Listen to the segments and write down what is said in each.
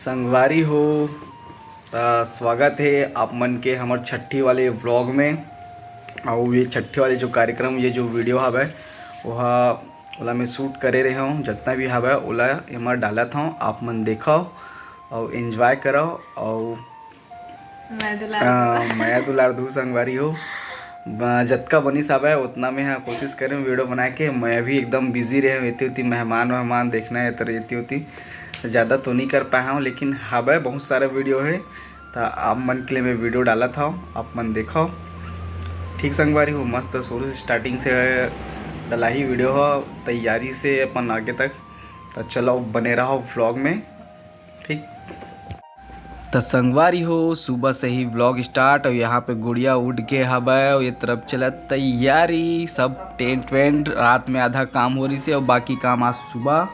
संगवारी हो। स्वागत है आप मन के हमार छठी वाले व्लॉग में। और ये छठी वाले जो कार्यक्रम ये जो वीडियो हवे ओला मैं शूट करे रहे हूँ। जितना भी हवे ओला एमा डालत हूँ, आप मन देखो और एंजॉय करो। और मैं दुलार दू संगवारी हो। जतका बनिस हवे उतना में हाँ कोशिश करें वीडियो बना के। मैं भी एकदम बिजी रहे इतनी उतनी मेहमान देखना है तो इतनी उतनी ज़्यादा तो नहीं कर पाया हूँ, लेकिन हवे बहुत सारा वीडियो है तो आप मन के लिए मैं वीडियो डाला था, आप मन देखो। ठीक संगवारी हो, मस्त शुरू से स्टार्टिंग से डला ही वीडियो हो तैयारी से अपन आगे तक। तो चलो बने रहो व्लॉग में। ठीक तो संगवारी हो, सुबह से ही व्लॉग स्टार्ट। और यहाँ पे गुड़िया उठ के हवा और ये तरफ चला तैयारी। सब टेंट वेंट रात में आधा काम हो रही से और बाकी काम आज सुबह।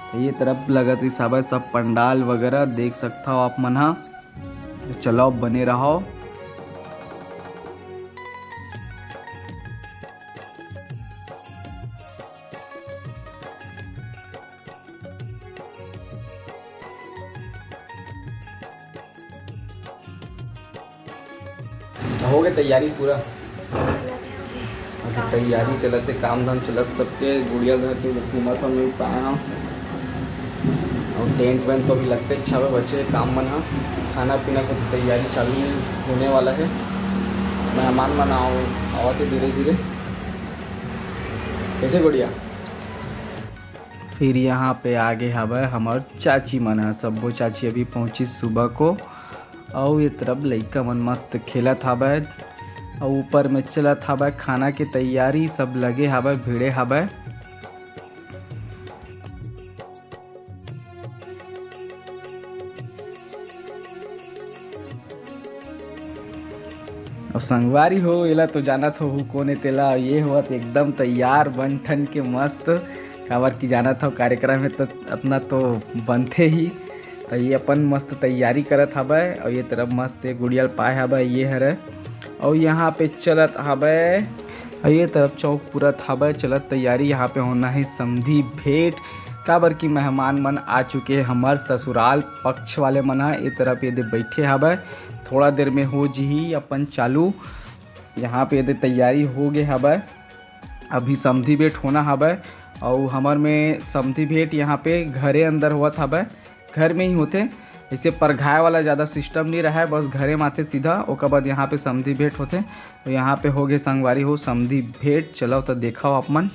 तो ये तरफ लगत रही सब पंडाल वगैरह देख सकता हो आप मन। तो चलो बने रहो। हो गए तैयारी पूरा, अभी तैयारी चलते काम धाम चलत सबके। गुड़िया घर के घूमत हम नहीं पाए हूँ और टेंट वेंट तो अभी लगते 6 बजे काम मन है। खाना पीना को तैयारी चालू होने वाला है। मेहमान मन आवते धीरे धीरे। कैसे गुड़िया? फिर यहाँ पे आगे हवा हमार चाची मन है। सबो चाची अभी पहुँची सुबह को। और ये तरफ लइका मन मस्त खेलत हवा और ऊपर में चलत हवा खाना के तैयारी। सब लगे हवा भीड़े हवा। और संगवारी हो एला तो जानत हो कोने तेला ये हुआ एकदम तैयार बन ठन के मस्त। काबर की जानत हो कार्यक्रम है तो अपना तो बनते ही। तो ये अपन मस्त तैयारी करत हवा और ये तरफ मस्त गुड़ियल पाए हवा ये हरे। और यहाँ पे चलत हवा और ये तरफ चौक पूरत हवा चलत तैयारी। यहाँ पे होना है समधी भेंट। काबर की मेहमान मन आ चुके हैं हमार ससुराल पक्ष वाले मन है। ये तरफ ये बैठे हवा, थोड़ा देर में हो जी अपन चालू। यहाँ पे ये तैयारी हो गए हवा, अभी समधी भेंट होना हवा। और हमार में समधी भेंट यहाँ पे घरे अंदर हुआ हवा, घर में ही होते। ऐसे परघाए वाला ज़्यादा सिस्टम नहीं रहा है, बस घरे माथे सीधा। उसके बाद यहाँ पे समधी भेंट होते। तो यहाँ पे हो गए संगवारी हो समधी भेंट। चलो तो देखो आप मन।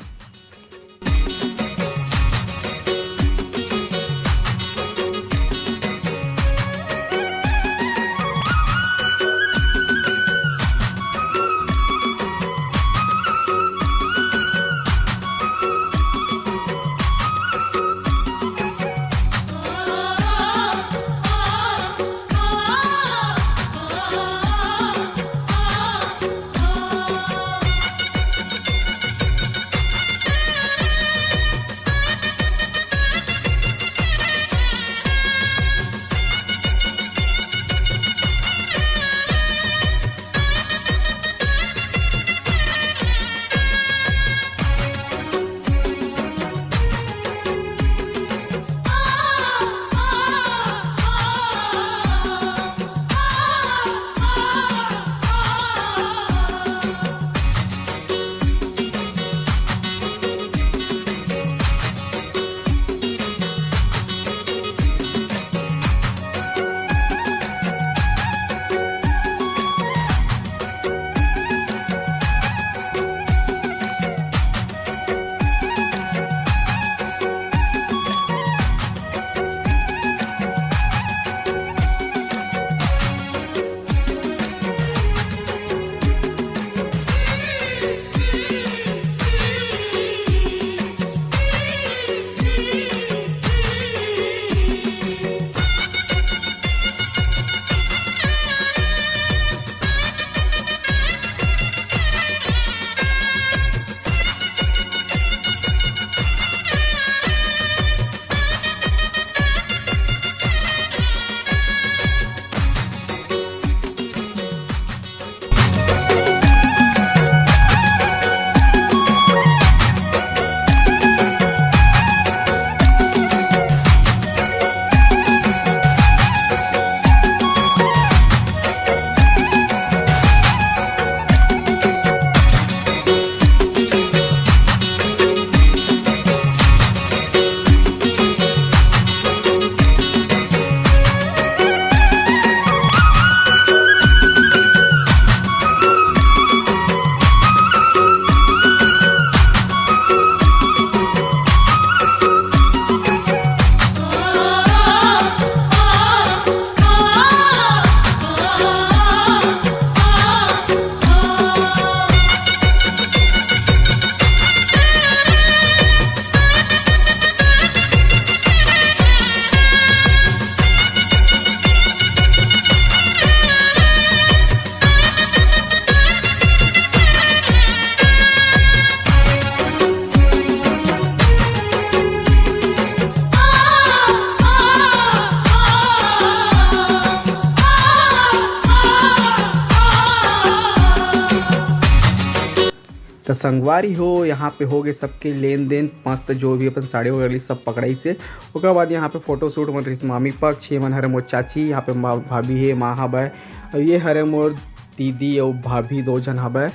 तो संगवारी हो यहाँ पे हो गए सबके लेन देन मस्त, जो भी अपन साड़ी वगैरह सब पकड़ाई से। उसके बाद यहाँ पे फोटो शूट मन रही मामी पक्ष, ये मन हरे मोर चाची, यहाँ पे भाभी है माँ हबै, और ये हरे मोर दीदी और भाभी 2 जन हबै,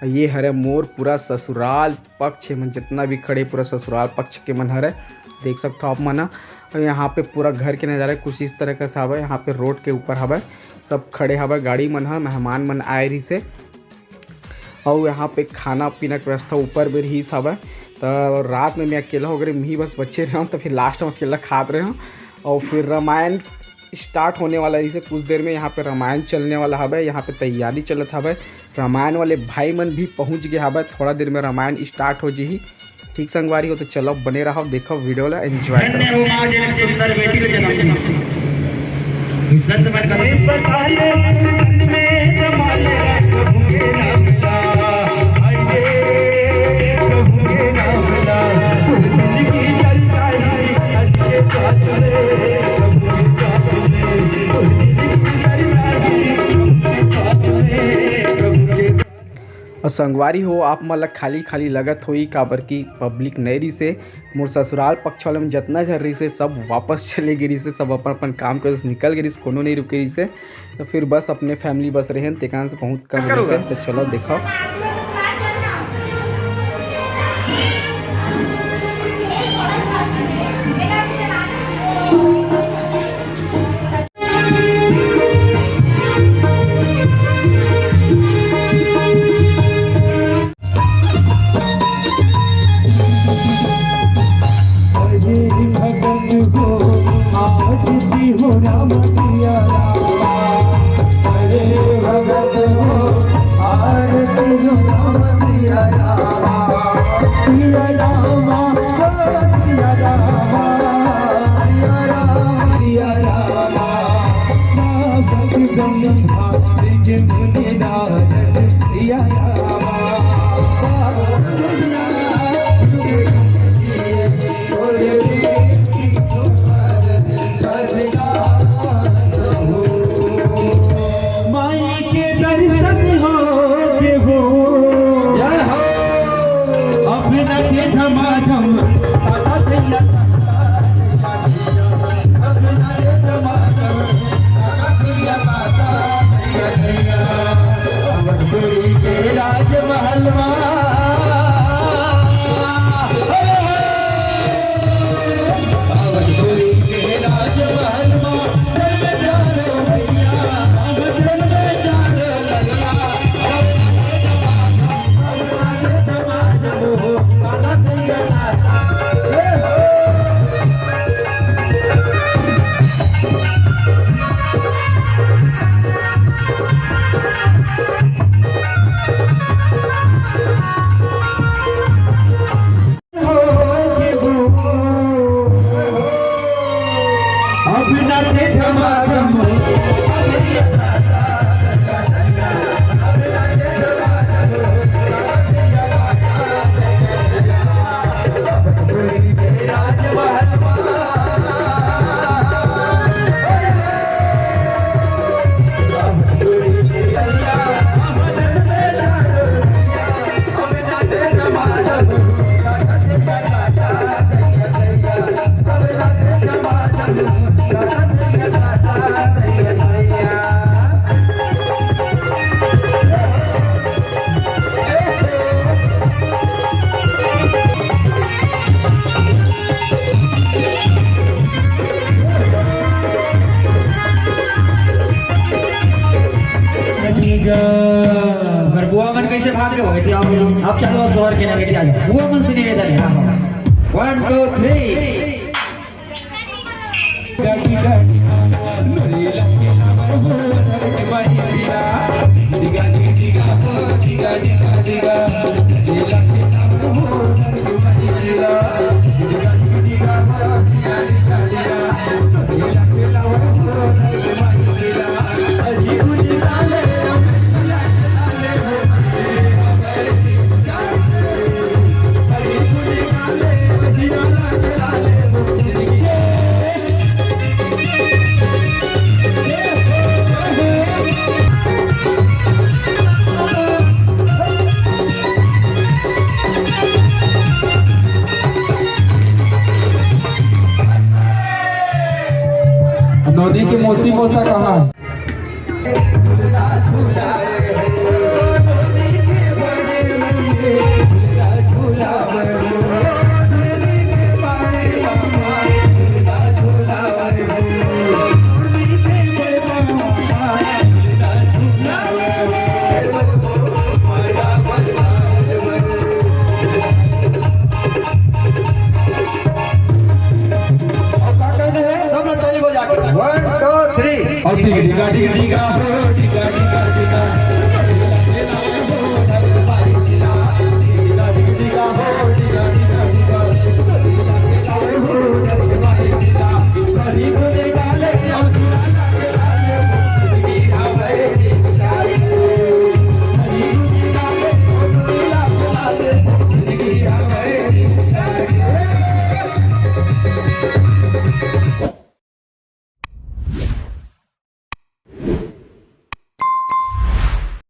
ये हरे मोर पूरा ससुराल पक्ष मन जितना भी खड़े पूरा ससुराल पक्ष के मन हरे, देख सकते हो आप मन। और यहाँ पे पूरा घर के नज़ारा कुछ इस तरह का हबै, यहाँ पे रोड के ऊपर हबै सब खड़े हबै, गाड़ी मन है, मेहमान मन आए रही से। और यहाँ पे खाना पीना की व्यवस्था ऊपर भी रही सब है। तो रात में मैं अकेला हो गए, मैं बस बच्चे रहे हूँ, तो फिर लास्ट में अकेला खाते रहे हूँ। और फिर रामायण स्टार्ट होने वाला है, कुछ देर में यहाँ पे रामायण चलने वाला है, यहाँ पे तैयारी चलत है। रामायण वाले भाई मन भी पहुँच गए है, थोड़ा देर में रामायण स्टार्ट हो जी। ठीक संगवारी हो तो चलो बने रहो, देखो वीडियो ला एंजॉय और संगवारी हो आप मतलब खाली खाली लगत होई, काबर की पब्लिक नहीं रही से। मोर ससुराल पक्ष वाले में जितना झर रही से सब वापस चले गई से, सब अपन अपन काम कर निकल गई, कोनो नहीं रुके रही से। तो फिर बस अपने फैमिली बस रहे तेकान से बहुत कम रही से। तो चलो देखो अगर बुआ मन कैसे भाग के भाई आप चलो जोर के लगे जाए बुआ मन से निवेदन है 1 2 3 गाड़ी गाड़ी नरी लगे हो रे भाई पीरा दिगा दिगा दिगा दिगा दिगा ये लगे हो रे भाई पीरा दिगा दिगा दिगा दिगा ये लगे हो रे भाई पीरा अजी कुछ डाले नदी की मौसी मौसा कहाँ है? और डिगा डिगा डिगा हो डिगा डिगा डिगा